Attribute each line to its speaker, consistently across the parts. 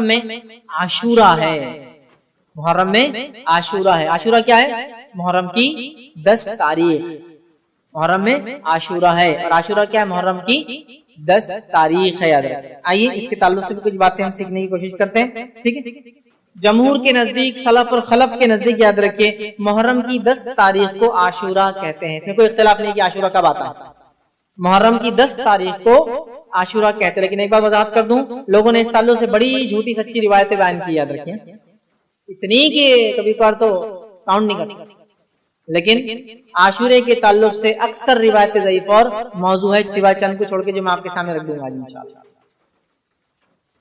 Speaker 1: میں عاشورہ ہے، محرم میں عاشورہ ہے۔ عاشورہ کیا ہے؟ محرم کی 10 تاریخ محرم میں عاشورہ ہے، اور عاشورہ کیا ہے؟ محرم کی 10 تاریخ ہے، یاد رکھیں۔ آئیے اس کے تعلق سے بھی کچھ باتیں ہم سیکھنے کی کوشش کرتے ہیں، ٹھیک ہے؟ جمہور کے نزدیک، سلف اور خلف کے نزدیک یاد رکھیے محرم کی 10 تاریخ کو عاشورہ کہتے ہیں، اس میں کوئی اختلاف نہیں کہ عاشورہ کب آتا ہے۔ محرم کی 10 تاریخ کو عاشورہ کہتے ہیں، لیکن ایک بات وضاحت کر دوں، لوگوں نے اس تعلق سے بڑی جھوٹی سچی روایتیں بیان کی، یاد رکھیں اتنی کہ کبھی کبھار تو کاؤنٹ نہیں کر سکتے، لیکن عاشورے کے تعلق سے اکثر روایتیں ضعیف اور موضوع ہے، سوائے چند کو چھوڑ کے جو میں آپ کے سامنے رکھ دوں گا آج انشاءاللہ۔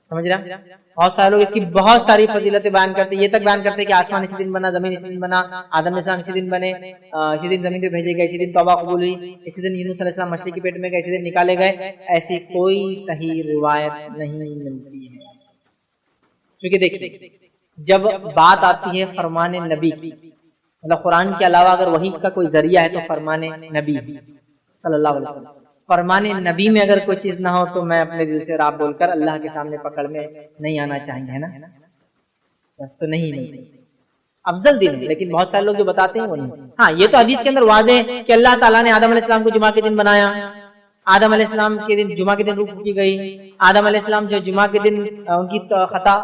Speaker 1: سمجھ رہا؟ بہت سارے لوگ اس کی بہت ساری فضیلتیں بیان کرتے ہیں، یہ تک بیان کرتے ہیں کہ آسمان اسی دن بنا، زمین اسی دن بنا، آدم علیہ السلام اسی دن بنے، اسی دن زمین پہ بھیجے گئے، اسی دن توبہ قبول ہوئی، اسی دن یونس علیہ السلام مچھلی کے پیٹ میں گئے، اسی دن نکالے گئے۔ ایسی کوئی صحیح روایت نہیں ملتی ہے، کیونکہ دیکھیے جب بات آتی ہے فرمان نبی کی، مطلب قرآن کے علاوہ اگر وحی کا کوئی ذریعہ ہے تو فرمان نبی صلی اللہ علیہ وسلم، فرمان نبی میں اگر کوئی چیز نہ ہو تو میں اپنے دل سے راب بول کر اللہ کے سامنے پکڑ میں نہیں آنا چاہیں گے، ہے نا؟ بس تو نہیں افضل دن ہے، لیکن بہت سارے لوگ جو بتاتے ہیں وہ نہیں۔ ہاں یہ تو حدیث کے اندر واضح ہے کہ اللہ تعالیٰ نے آدم علیہ السلام کو جمعہ کے دن بنایا، آدم علیہ السلام کے دن جمعہ کے دن روح کی گئی، آدم علیہ السلام جو جمعہ کے دن ان کی خطا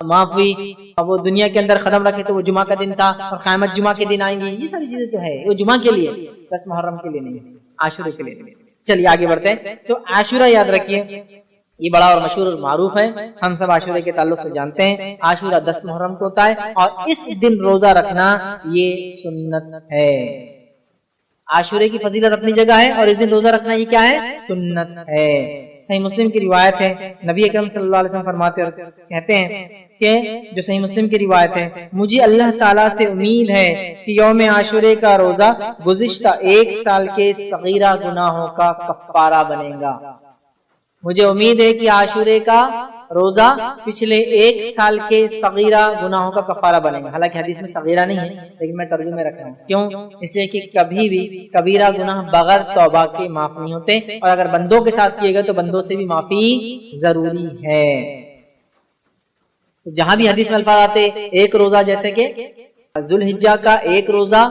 Speaker 1: معاف ہوئی، وہ دنیا کے اندر قدم رکھے تو وہ جمعہ کا دن تھا، اور قیامت جمعہ کے دن آئیں گی۔ یہ ساری چیزیں جو ہے وہ جمعہ کے لیے، بس محرم کے لیے نہیں، عاشورے کے لیے نہیں۔ چلیے آگے بڑھتے ہیں۔ تو عاشورہ یاد رکھیے یہ بڑا اور مشہور اور معروف ہے، ہم سب عاشورے کے تعلق سے جانتے ہیں۔ عاشورہ 10 محرم کو ہوتا ہے، اور اس دن روزہ رکھنا یہ سنت ہے۔ عاشورے کی فضیلت اپنی جگہ ہے، اور اس دن روزہ رکھنا یہ کیا ہے؟ سنت ہے۔ صحیح مسلم کی روایت ہے، نبی اکرم صلی اللہ علیہ وسلم فرماتے اور کہتے ہیں کہ جو صحیح مسلم کی روایت ہے، مجھے اللہ تعالیٰ سے امید ہے کہ یوم عاشورے کا روزہ گزشتہ 1 سال کے صغیرہ گناہوں کا کفارہ بنے گا۔ مجھے امید ہے کہ عاشورے کا روزہ پچھلے 1 سال کے صغیرہ گناہوں کا کفارہ بنے گا۔ حالانکہ حدیث میں صغیرہ نہیں ہے، لیکن میں ترجمے رکھ رہا ہوں، کیوں؟ اس لیے کہ کبھی بھی کبیرہ گناہ بغیر توبہ کے معاف نہیں ہوتے، اور اگر بندوں کے ساتھ کیے گئے تو بندوں سے بھی معافی ضروری ہے۔ جہاں بھی حدیث میں الفاظ آتے ایک روزہ، جیسے کہ ذوالحجہ کا 1 روزہ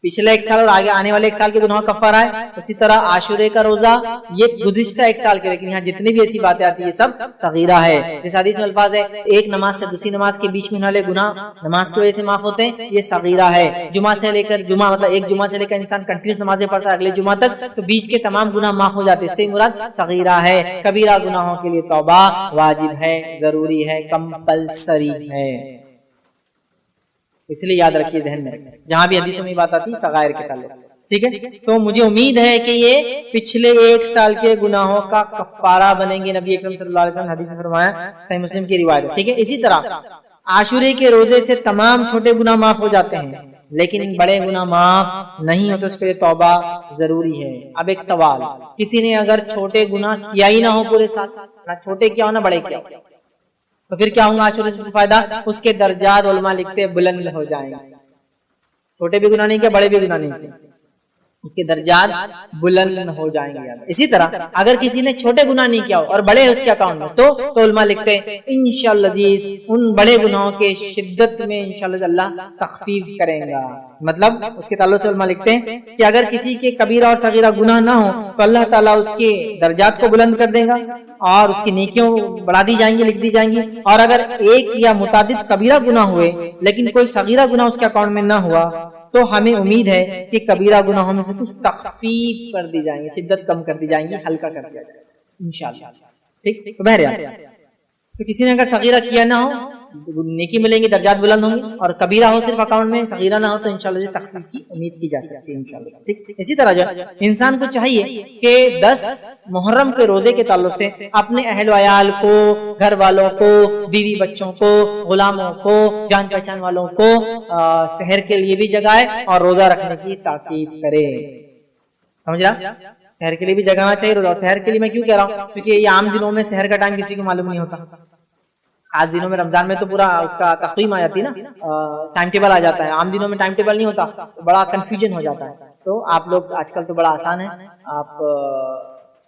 Speaker 1: پچھلے 1 سال اور آگے آنے والے 1 سال کے گناہ کفارہ ہے، اسی طرح عاشورے کا روزہ یہ گزشتہ 1 سال کے، لیکن یہاں جتنی بھی ایسی باتیں آتی ہیں یہ سب صغیرہ ہے۔ جس حدیث میں الفاظ ہے ایک نماز سے دوسری نماز کے بیچ میں ہونے والے گناہ نماز کی وجہ سے معاف ہوتے ہیں، یہ صغیرہ ہے۔ جمعہ سے لے کر جمعہ، مطلب ایک جمعہ سے لے کر انسان کنٹینیوس نمازیں پڑھتا ہے اگلے جمعہ تک، تو بیچ کے تمام گناہ معاف ہو جاتے ہیں، اس سے مراد صغیرہ ہے۔ کبیرہ گناہوں کے لیے توبہ واجب ہے، ضروری ہے، کمپلسری ہے، اس لیے یاد رکھیے، ذہن میں رکھیے جہاں بھی حدیثوں میں بات آتی ہے صغائر کے تعلق سے، ٹھیک ہے؟ تو مجھے امید ہے کہ یہ پچھلے 1 سال کے گناہوں کا کفارہ بنیں گے، نبی اکرم صلی اللہ علیہ وسلم حدیث میں فرمایا، صحیح مسلم کی روایت ہے، ٹھیک ہے؟ اسی طرح عاشورے کے روزے سے تمام چھوٹے گناہ معاف ہو جاتے ہیں، لیکن بڑے گناہ معاف نہیں ہوتے، اس کے لیے توبہ ضروری ہے۔ اب ایک سوال، کسی نے اگر چھوٹے گناہ کیا ہی نہ ہو پورے سال، نہ چھوٹے کیا ہو نہ بڑے کیا ہو، تو پھر کیا ہوگا؟ عاشورے سے فائدہ، اس کے درجات علماء لکھتے بلند ہو جائیں گے۔ چھوٹے بھی گناہ نہیں کیا، بڑے بھی گناہ نہیں کیا، اس کے درجات بلند ہو جائیں گے۔ اسی طرح اگر کسی نے چھوٹے گناہ نہیں کیا ہو اور بڑے اس کے اکاؤنٹ میں، تو علماء لکھتے ہیں انشاءاللہ عزیز ان بڑے گناہوں کے شدت میں انشاءاللہ اللہ تخفیف کریں گا۔ مطلب اس کے تعلق سے علماء لکھتے ہیں کہ اگر کسی کے کبیرہ اور صغیرہ گناہ نہ ہو تو اللہ تعالیٰ اس کے درجات کو بلند کر دے گا، اور اس کی نیکیوں بڑھا دی جائیں گی، لکھ دی جائیں گی۔ اور اگر ایک یا متعدد کبیرہ گناہ ہوئے لیکن کوئی صغیرہ گناہ اس کے اکاؤنٹ میں نہ ہوا، تو ہمیں امید ہے کہ کبیرہ گناہوں میں سے کچھ تخفیف کر دی جائیں گی، شدت کم کر دی جائیں گی، ہلکا کر دیا جائے گا انشاءاللہ، ٹھیک؟ تو بہرحال تو کسی نے اگر صغیرہ کیا نہ ہو نیکی ملیں گی، درجات بلند ہوں گے، اور کبیرہ ہو صرف اکاؤنٹ میں، صغیرہ نہ ہو تو انشاءاللہ تخفیف کی امید کی جا سکتی ہے انشاءاللہ، ٹھیک؟ اسی طرح جو انسان کو چاہیے کہ 10 محرم کے روزے کے تعلق سے اپنے اہل و عیال کو، گھر والوں کو، بیوی بچوں کو، غلاموں کو، جان پہچان والوں کو سحر کے لیے بھی جگائے اور روزہ رکھنے کی تاکید کرے۔ سمجھ رہا؟ سحر کے لیے بھی جگانا چاہیے روزہ۔ سحر کے لیے میں کیوں کہہ رہا ہوں؟ کیونکہ یہ عام دنوں میں سحر کا ٹائم کسی کو معلوم نہیں ہوتا، آج دنوں میں رمضان میں تو پورا اس کا تقویم آ جاتی ہے نا، ٹائم ٹیبل آ جاتا ہے، عام دنوں میں ٹائم ٹیبل نہیں ہوتا، بڑا کنفیوژن ہو جاتا ہے۔ تو آپ لوگ آج کل تو بڑا آسان ہے، آپ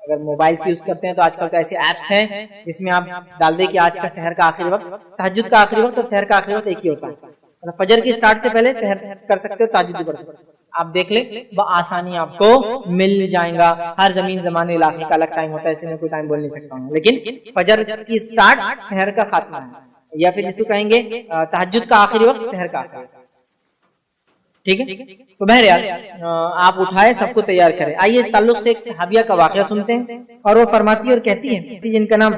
Speaker 1: اگر موبائل سے یوز کرتے ہیں تو آج کل تو ایسے ایپس ہیں جس میں آپ ڈال دیں کہ آج کا سحر کا آخری وقت، تہجد کا آخری وقت اور سحر کا آخری وقت ایک ہی ہوتا ہے، مطلب فجر کی سٹارٹ سے پہلے سحر کر سکتے ہو، تہجد بھی پڑھ سکتے ہو، آپ دیکھ لیں بآسانی آپ کو مل جائیں گا. ہر زمین زمانے علاقے کا الگ ٹائم ہوتا ہے، اس لیے میں کوئی ٹائم بول نہیں سکتا ہوں، لیکن فجر کی سٹارٹ سحر کا خاتمہ ہے، یا پھر جس کو کہیں گے تہجد کا آخری وقت سحر کا آخری وقت. ٹھیک ہے، تو بہرحال آپ اٹھائے سب کو تیار کریں. آئیے اس تعلق سے ایک صحابیہ کا واقعہ سنتے ہیں، اور وہ فرماتی اور کہتی ہے، جن کا نام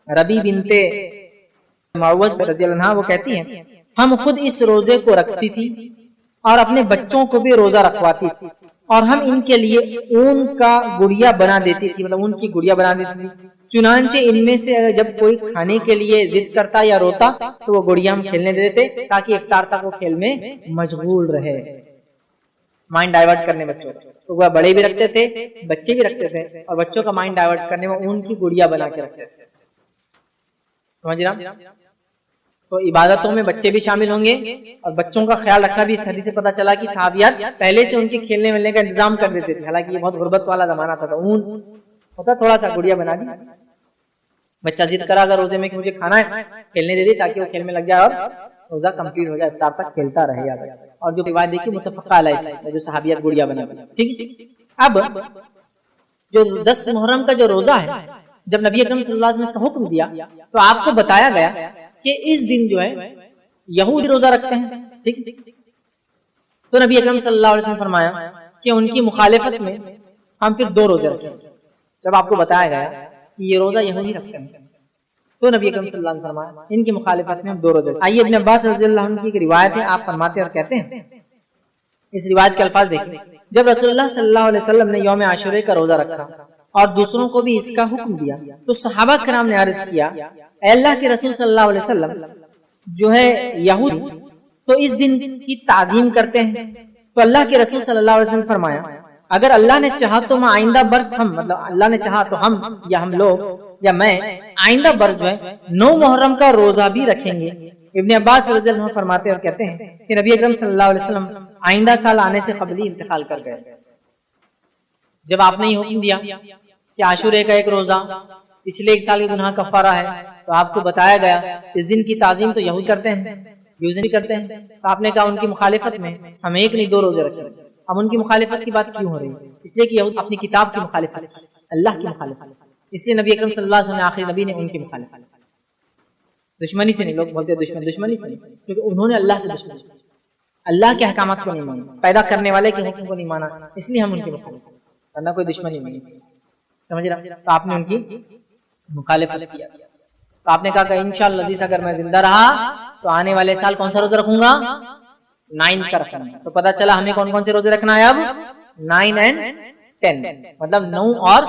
Speaker 1: ربی بنت معوذ رضی اللہ عنہ، وہ کہتی ہیں ہم خود اس روزے کو رکھتی تھی اور اپنے بچوں کو بھی روزہ رکھواتی تھی، اور ہم ان کے لیے اون کا گڑیا بنا دیتی تھی، مطلب ان کی گڑیا بنا دیتی تھی. چنانچہ ان میں سے جب کوئی کھانے کے لیے ضد کرتا یا روتا تو وہ گڑیا ہم کھیلنے دیتے تاکہ افطار تک وہ کھیل میں مشغول رہے، مائنڈ ڈائیورٹ کرنے بچوں کو. تو وہ بڑے بھی رکھتے تھے، بچے بھی رکھتے تھے، اور بچوں کا مائنڈ ڈائیورٹ کرنے میں اون کی گڑیا بنا کے رکھتے تھے. سمجھ رہا؟ تو عبادتوں میں بچے بھی شامل ہوں گے، اور بچوں کا خیال رکھنا بھی. اس حدیث سے پتہ چلا کہ صحابیات پہلے سے ان کے کھیلنے ملنے کا انتظام کر دیتے تھے، حالانکہ یہ بہت غربت والا زمانہ تھا، تو اون ہوتا تھوڑا سا گڑیا بنا دی. بچہ ضد کرا اگر روزے میں کہ مجھے کھانا ہے، کھیلنے دے دی تاکہ وہ کھیل میں لگ جائے اور روزہ کمپلیٹ ہو جائے، افطار تک کھیلتا رہے. یاد ہے، اور جو روایت دیکھی متفقہ علیہ جو صحابیات گڑیا بنا. ٹھیک ہے، اب جو 10 محرم کا جو روزہ ہے، جب نبی اکرم صلی اللہ علیہ وسلم نے اس کا حکم دیا تو آپ کو بتایا گیا کہ اس دن جو ہے یہود روزہ رکھتے ہیں. ٹھیک، تو نبی اکرم صلی اللہ علیہ وسلم نے فرمایا کہ ان کی مخالفت میں ہم پھر 2 روزے رکھیں. جب آپ کو بتایا گیا کہ یہ روزہ یہودی رکھتے ہیں تو نبی اکرم صلی اللہ علیہ وسلم نے فرمایا ان کی مخالفت میں ہم 2 روزے. آئیے ابن عباس رضی اللہ عنہ کی ایک روایت ہے، آپ فرماتے اور کہتے ہیں، اس روایت کے الفاظ دیکھیں، جب رسول اللہ صلی اللہ علیہ وسلم نے یوم عاشورے کا روزہ رکھا اور دوسروں کو بھی اس کا حکم دیا تو صحابہ کرام نے عرض کیا، اے اللہ کے رسول صلی اللہ علیہ وسلم، جو ہے یہود تو اس دن کی تعظیم کرتے ہیں. تو اللہ کے رسول صلی اللہ علیہ وسلم نے فرمایا، اگر اللہ نے چاہا تو میں آئندہ برس ہم، مطلب اللہ نے چاہا تو ہم یا ہم لوگ یا میں آئندہ برس جو ہے 9 محرم کا روزہ بھی رکھیں گے. ابن عباس رضی اللہ عنہ فرماتے اور کہتے ہیں کہ نبی اکرم صلی اللہ علیہ وسلم آئندہ سال آنے سے قبل ہی انتقال کر گئے. جب آپ نے یہ حکم دیا کہ عاشورے کا ایک روزہ پچھلے 1 سال کے گناہ کفارہ ہے، تو آپ کو بتایا گیا اس دن کی تعظیم تو یہود کرتے ہیں، یوز نہیں کرتے ہیں. تو آپ نے کہا ان کی مخالفت میں ہم 1 نہیں 2 روزے رکھیں. اب ان کی مخالفت کی بات کیوں ہو رہی ہے؟ اس لیے کہ یہود اپنی کتاب کی مخالفت، اللہ کی مخالفت، اس لیے نبی اکرم صلی اللہ علیہ وسلم آخری نبی نے ان کی مخالفت. دشمنی سے نہیں، لوگ بولتے ہیں دشمنی سے نہیں، کیونکہ انہوں نے اللہ سے دشمنی، اللہ کے احکامات کو نہیں مانا، پیدا کرنے والے کے حکم کو نہیں مانا، اس لیے ہم ان کی مخالفت، ورنہ کوئی دشمنی نہیں. سمجھ رہا؟ تو آپ نے ان کی مخالفت کیا. تو آپ نے کہا کہ انشاءاللہ عزیز اگر میں زندہ رہا تو آنے والے سال کون سا روزہ رکھوں گا؟ 9 کا رکھنا ہے. تو پتا چلا ہمیں کون کون سے روزے رکھنا ہے اب؟ 9 اور 10، مطلب 9 اور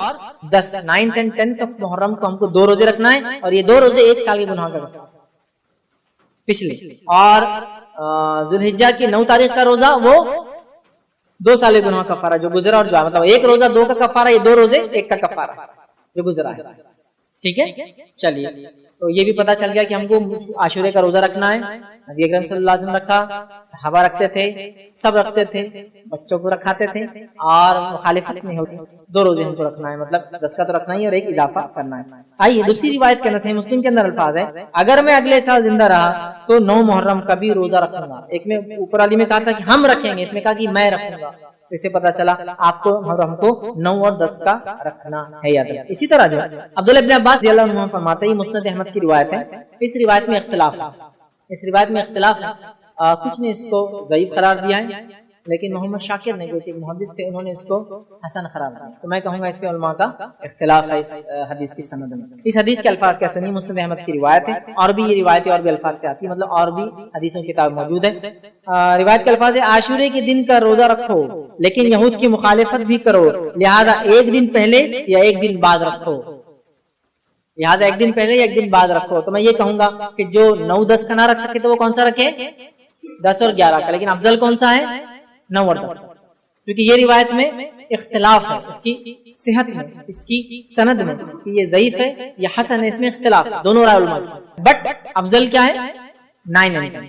Speaker 1: 10، 9 اور 10 تک محرم کو ہم کو 2 روزے رکھنا ہے، اور یہ 2 روزے 1 سال کے گناہ کا پچھلے. اور ذوالحجہ کی 9 تاریخ کا روزہ وہ 2 سال کے گناہ کا کفارہ جو گزرا، اور جو مطلب 1 روزہ 2 کا کفارہ، یہ 2 روزے 1 کا کفارہ جو گزرا ہے. ٹھیک ہے، چلیے. تو یہ بھی پتا چل گیا کہ ہم کو عاشورے کا روزہ رکھنا ہے. نبی اکرم صلی اللہ علیہ وسلم رکھا، صحابہ رکھتے تھے، سب رکھتے تھے، بچوں کو رکھاتے تھے، اور مخالفت نہیں ہوتی. 2 روزے ہم کو رکھنا ہے، مطلب 10 کا تو رکھنا ہی اور 1 اضافہ کرنا ہے. آئیے دوسری روایت کے اندر صحیح مسلم کے اندر الفاظ ہے، اگر میں اگلے سال زندہ رہا تو 9 محرم کا بھی روزہ رکھوں گا. ایک میں اوپر والی میں کہا تھا کہ ہم رکھیں گے، اس میں کہا کہ میں رکھوں گا. اسے پتا چلا آپ کو اور ہم کو 9 اور 10 کا رکھنا ہے. یاد ہے. اسی طرح جو عبداللہ ابن عباس رضی اللہ عنہ فرماتے ہیں، مسند احمد کی روایت ہے، اس روایت میں اختلاف ہے. کچھ نے اس کو ضعیف قرار دیا ہے، لیکن محمد شاکر نے جو کہ محدث تھے انہوں نے اس کو حسن قرار دیا. تو میں کہوں گا اس کے علماء کا اختلاف ہے اس حدیث کی سند میں. اس حدیث کے الفاظ کیا سنی؟ مسند احمد کی روایت ہے، اور بھی یہ روایتیں اور بھی الفاظ سے آتی ہیں، مطلب اور بھی حدیثوں کی کتاب موجود ہے. روایت کے الفاظ ہے، عاشورے کے دن کا روزہ رکھو لیکن یہود کی مخالفت بھی کرو، لہذا 1 دن پہلے یا 1 دن بعد رکھو. لہذا 1 دن پہلے یا 1 دن بعد رکھو. تو میں یہ کہوں گا کہ جو 9 10 کا نہ رکھ سکے تو وہ کون سا رکھے؟ 10 اور 11 کا. لیکن افضل کون سا ہے؟ 9 اور 10، کیونکہ یہ روایت میں اختلاف ہے، اس کی صحت میں، اس کی سند میں، کہ یہ ضعیف ہے یا حسن ہے، اس میں اختلاف ہے، دونوں رائے علماء. بٹ افضل کیا ہے؟ 9 اور 10.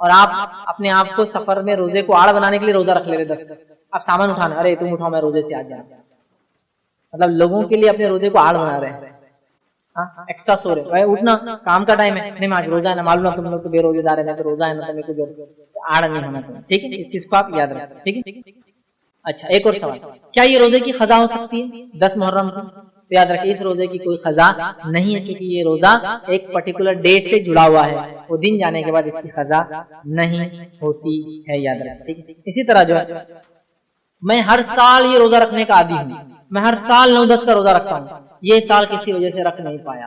Speaker 1: اور آپ اپنے آپ کو سفر میں روزے کو آڑ بنانے کے لیے روزہ رکھ لے رہے 10 کا، آپ سامان اٹھانا، ارے تم اٹھاؤ میں روزے سے آ جاؤں، مطلب لوگوں کے لیے اپنے روزے کو آڑ بنا رہے ہیں، ایکسٹرا سو رہے بھائی اٹھنا کام کا ٹائم ہے، نہیں آج روزہ ہے نا، معلوم ہے تم لوگ تو بے روزے دار ہے تو روزہ ہے نا، تمہیں کوئی آڑ نہیں ہونا چاہیے، ٹھیک ہے، اس چیز کو آپ یاد رکھیں، ٹھیک ہے۔ اچھا ایک اور سوال، کیا یہ روزے کی قضا ہو سکتی ہے 10 محرم کو؟ تو یاد رکھیں اس روزے کی کوئی قضا نہیں ہے، کیونکہ یہ روزہ ایک پرٹیکولر ڈے سے جڑا ہوا ہے، وہ دن جانے کے بعد اس کی قضا نہیں ہوتی ہے، یاد رکھیں، ٹھیک ہے۔ اسی طرح جو ہے میں ہر سال یہ روزہ رکھنے کا عادی ہوں، میں ہر سال 9-10 کا روزہ رکھتا ہوں، یہ سال کسی وجہ سے رکھ نہیں پایا،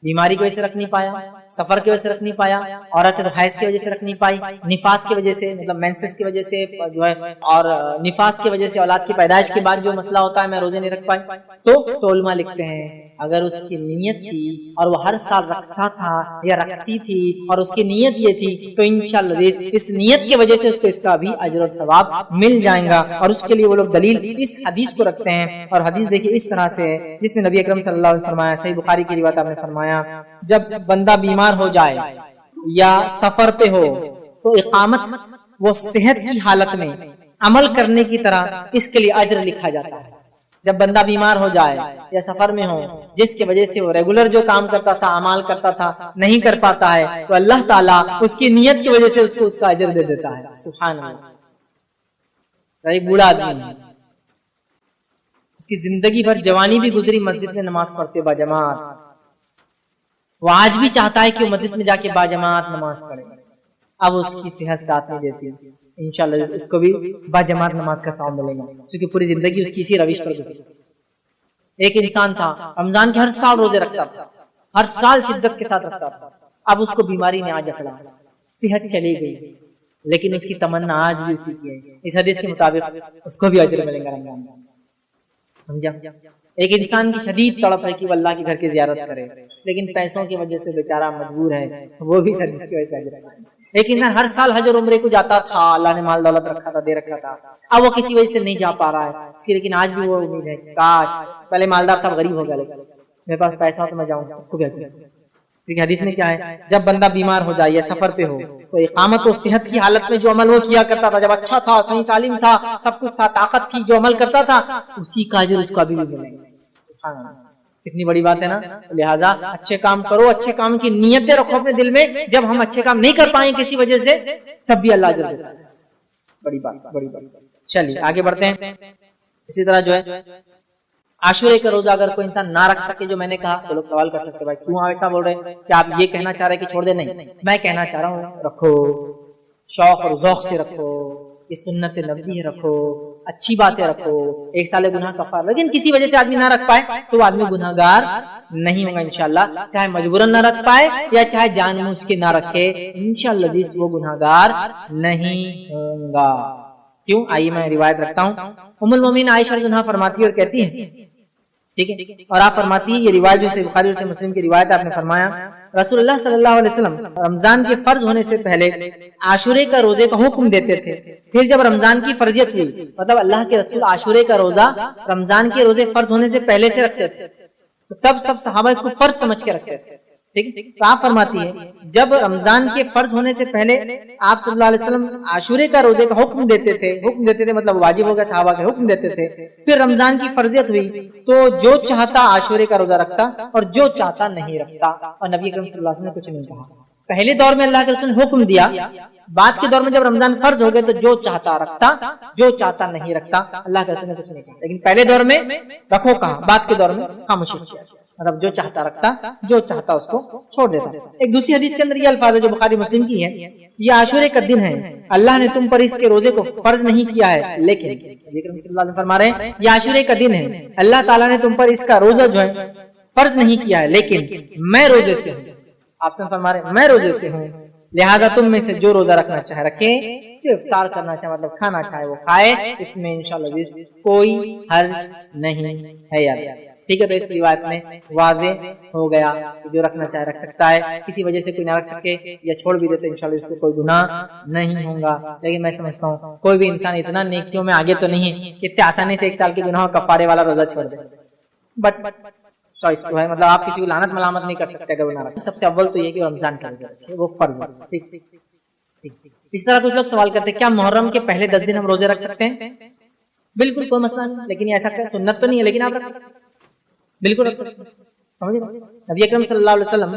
Speaker 1: بیماری کی وجہ سے رکھ نہیں پایا، سفر کی وجہ سے رکھ نہیں پایا، عورت حیض کی وجہ سے رکھ نہیں پائی، نفاس کی وجہ سے مطلب مینسس کی وجہ سے جو ہے، اور نفاس کی وجہ سے اولاد کی پیدائش کے بعد جو مسئلہ ہوتا ہے میں روزے نہیں رکھ پائی، تو علماء لکھتے ہیں اگر اس کی نیت تھی اور وہ ہر سال رکھتا تھا یا رکھتی تھی اور اس کی نیت یہ تھی تو انشاءاللہ اس نیت کی وجہ سے اس کو اس کا بھی اجر اور ثواب مل جائے گا، اور اس کے لیے وہ لوگ دلیل اس حدیث کو رکھتے ہیں، اور حدیث دیکھیے اس طرح سے ہے جس میں نبی اکرم صلی اللہ علیہ وسلم فرمایا، صحیح بخاری کی روایت آپ نے فرمایا جب بندہ بیمار ہو جائے یا سفر پہ ہو تو اقامت وہ صحت کی حالت میں عمل کرنے کی طرح اس کے لیے اجر لکھا جاتا ہے۔ جب بندہ بیمار ہو جائے یا سفر میں ہو جس کی وجہ سے وہ ریگولر جو کام کرتا تھا اعمال کرتا تھا نہیں کر پاتا ہے تو اللہ تعالیٰ اس کی نیت کی وجہ سے اس کو اس کا اجر دے دیتا ہے، سبحان اللہ۔ ایک بوڑھا آدمی ہے، اس کی زندگی بھر جوانی بھی گزری مسجد میں نماز پڑھتے باجماعت، وہ آج بھی چاہتا ہے کہ وہ مسجد میں جا کے باجماعت نماز پڑھے، اب اس کی صحت ساتھ نہیں دیتی، انشاءاللہ اس کو بھی باجماعت نماز کا ثواب ملے گا، کیونکہ پوری زندگی اس کی اسی روش پر گزری۔ ایک انسان تھا رمضان کے ہر سال روزے رکھتا تھا، ہر سال شدت کے ساتھ رکھتا تھا، اب اس کو بیماری نے آ جکڑا، صحت چلی گئی، لیکن اس کی تمنا آج بھی اسی کی ہے، اس حدیث کے مطابق اس کو بھی اجر ملے گا رمضان میں، سمجھا؟ ایک انسان کی شدید تڑپ ہے کہ وہ اللہ کے گھر کی زیارت کرے، لیکن پیسوں کی وجہ سے بیچارہ مجبور ہے، وہ بھی اس حدیث کی وجہ سے اجر پائے۔ ایک انسان ہر سال حج اور عمرے کو جاتا تھا، اللہ نے مال دولت رکھا تھا، دے رکھا تھا، اب وہ کسی وجہ سے نہیں جا پا رہا ہے اس کی، لیکن آج بھی وہ امید ہے کاش پہلے مالدار تھا غریب ہو گیا لیکن میرے پاس پیسہ ہو تو میں جاؤں، اس کو بھی اجر۔ کیونکہ حدیث میں کیا ہے جب بندہ بیمار ہو جائے یا سفر پہ ہو تو اقامت و صحت کی حالت میں جو عمل وہ کیا کرتا تھا، جب اچھا تھا، صحیح سالم تھا، سب کچھ تھا، طاقت تھی، جو عمل کرتا تھا اسی کا اجر اس کو ابھی بھی ملے گا، سبحان اللہ۔ کتنی بڑی بات ہے نا، لہٰذا اچھے کام کرو، اچھے کام کی نیتیں رکھو اپنے دل میں، جب ہم اچھے کام نہیں کر پائیں کسی وجہ سے تب بھی اللہ اجر دیتا ہے، بڑی بات بڑی بات۔ چلیے آگے بڑھتے ہیں۔ اسی طرح جو ہے عاشورے کا روزہ اگر کوئی انسان نہ رکھ سکے، جو میں نے کہا تو لوگ سوال کر سکتے بھائی کیوں ایسا بول رہے ہیں، کیا آپ یہ کہنا چاہ رہے کہ چھوڑ دے؟ نہیں، میں کہنا چاہ رہا ہوں رکھو، شوق اور ذوق سے رکھو، یہ سنت نبوی رکھو، اچھی باتیں رکھو، ایک سال گناہ کفار، لیکن کسی وجہ سے آدمی نہ رکھ پائے تو وہ آدمی گناہ گار نہیں ہوگا انشاءاللہ، چاہے مجبوراً نہ رکھ پائے یا چاہے جان بوجھ کے نہ رکھے، انشاءاللہ وہ گناہ گار نہیں ہوگا۔ کیوں؟ آئیے میں روایت رکھتا ہوں۔ ام المومنین عائشہ رضی اللہ عنہا فرماتی ہے اور کہتی ہیں، ٹھیک ہے، اور آپ فرماتی ہیں، یہ روایت جو بخاری اور مسلم کی روایت آپ نے فرمایا رسول اللہ صلی اللہ علیہ وسلم رمضان کے فرض ہونے سے پہلے عاشورے کا روزے کا حکم دیتے تھے، پھر جب رمضان کی فرضیت ہوئی، مطلب اللہ کے رسول عاشورے کا روزہ رمضان کے روزے فرض ہونے سے پہلے سے رکھتے تھے، تب سب صحابہ اس کو فرض سمجھ کے رکھتے تھے، ٹھیک ہے۔ تو آپ فرماتی ہیں جب رمضان کے فرض ہونے سے پہلے آپ صلی اللہ علیہ وسلم عاشورے کا روزے کا حکم دیتے تھے مطلب واجب ہو گیا، صحابہ کے حکم دیتے تھے، پھر رمضان کی فرضیت ہوئی تو جو چاہتا عاشورے کا روزہ رکھتا اور جو چاہتا نہیں رکھتا، اور نبی اکرم صلی اللہ علیہ وسلم نے کچھ نہیں کہا۔ پہلے دور میں اللہ کے رسول نے حکم دیا، بعد کے دور میں جب رمضان فرض ہو گئے تو جو چاہتا رکھتا، جو چاہتا نہیں رکھتا، اللہ کے رسول نے کچھ نہیں کہا، لیکن پہلے دور میں رکھو کہا، بعد کے دور میں خاموشی، مطلب جو چاہتا رکھتا، جو چاہتا اس کو چھوڑ دیتا۔ ایک دوسری حدیث کے اندر یہ الفاظ ہے جو بخاری مسلم کی ہے، یہ عاشورے کا دن ہے، اللہ نے تم پر اس کے روزے کو فرض نہیں کیا ہے، لیکن نبی اکرم صلی اللہ علیہ وسلم فرما رہے ہیں یہ عاشورے کا دن ہے، اللہ تعالیٰ نے تم پر اس کا روزہ جو ہے فرض نہیں کیا ہے، لیکن میں روزے سے ہوں، آپ سے فرما رہے ہیں میں روزے سے ہوں، لہذا تم میں سے جو روزہ رکھنا چاہے رکھے، جو افطار کرنا چاہے مطلب کھانا چاہے وہ کھائے، اس میں انشاءاللہ کوئی حرج نہیں ہے یار، ٹھیک ہے۔ تو اس روایت میں واضح ہو گیا کہ جو رکھنا چاہے رکھ سکتا ہے، کسی وجہ سے کوئی نہ رکھ سکے یا چھوڑ بھی دیتے انشاءاللہ اس کو کوئی گناہ نہیں ہوگا، لیکن میں سمجھتا ہوں کوئی بھی انسان اتنا نیکیوں میں آگے تو نہیں ہے کہ اتنے آسانی سے ایک سال کے گناہ کفارے والا روزہ چھوڑ دے، بٹ چوائس تو ہے، مطلب آپ کسی کو لعنت ملامت نہیں کر سکتے اگر وہ نہ رکھے۔ سب سے اول تو یہ کہ رمضان کا روزہ رکھے، وہ فرض ہے، ٹھیک ٹھیک ٹھیک ٹھیک۔ اس طرح کچھ لوگ سوال کرتے ہیں کیا محرم کے پہلے 10 دن ہم روزے رکھ سکتے ہیں؟ بالکل کوئی مسئلہ نہیں، لیکن ایسا سنت تو نہیں ہے، لیکن آپ رکھ سکتے ہیں، بالکل رکھ سکتے ہیں، سمجھ رہے؟ نبی اکرم صلی اللہ علیہ وسلم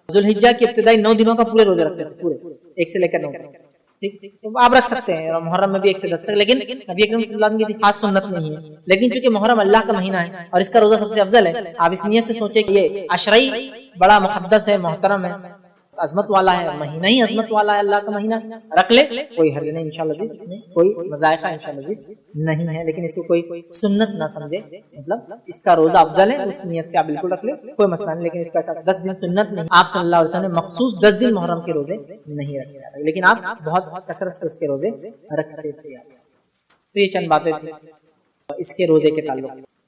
Speaker 1: ذوالحجہ کی ابتدائی 9 دنوں کا پورے روزے رکھتے تھے، پورے 1 سے لے کر 9 تک، ٹھیک؟ تو آپ رکھ سکتے ہیں، اور محرم میں بھی 1 سے 10 تک، لیکن نبی اکرم صلی اللہ علیہ وسلم کی خاص سنت نہیں ہے، لیکن چونکہ محرم اللہ کا مہینہ ہے اور اس کا روزہ سب سے افضل ہے، آپ اس نیت سے سوچیں کہ یہ عشرئی بڑا مقدس ہے، محترم ہے، عظمت والا ہے، مہینہ ہی عظمت والا ہے، اللہ کا مہینہ، رکھ لے، کوئی حرج نہیں انشاءاللہ عزیز، اس میں کوئی مذائقہ انشاءاللہ عزیز نہیں ہے، لیکن اس کو کوئی سنت نہ سمجھے، مطلب اس کا روزہ افضل ہے، اس نیت سے آپ بالکل رکھ لے، کوئی مسئلہ نہیں، لیکن اس کا 10 دن سنت نہیں، آپ صلی اللہ علیہ وسلم نے مخصوص 10 دن محرم کے روزے نہیں رکھے، لیکن آپ بہت کثرت سے اس کے روزے رکھتے تھے۔ تو یہ چند باتیں تھیں اس کے روزے کے تعلق سے۔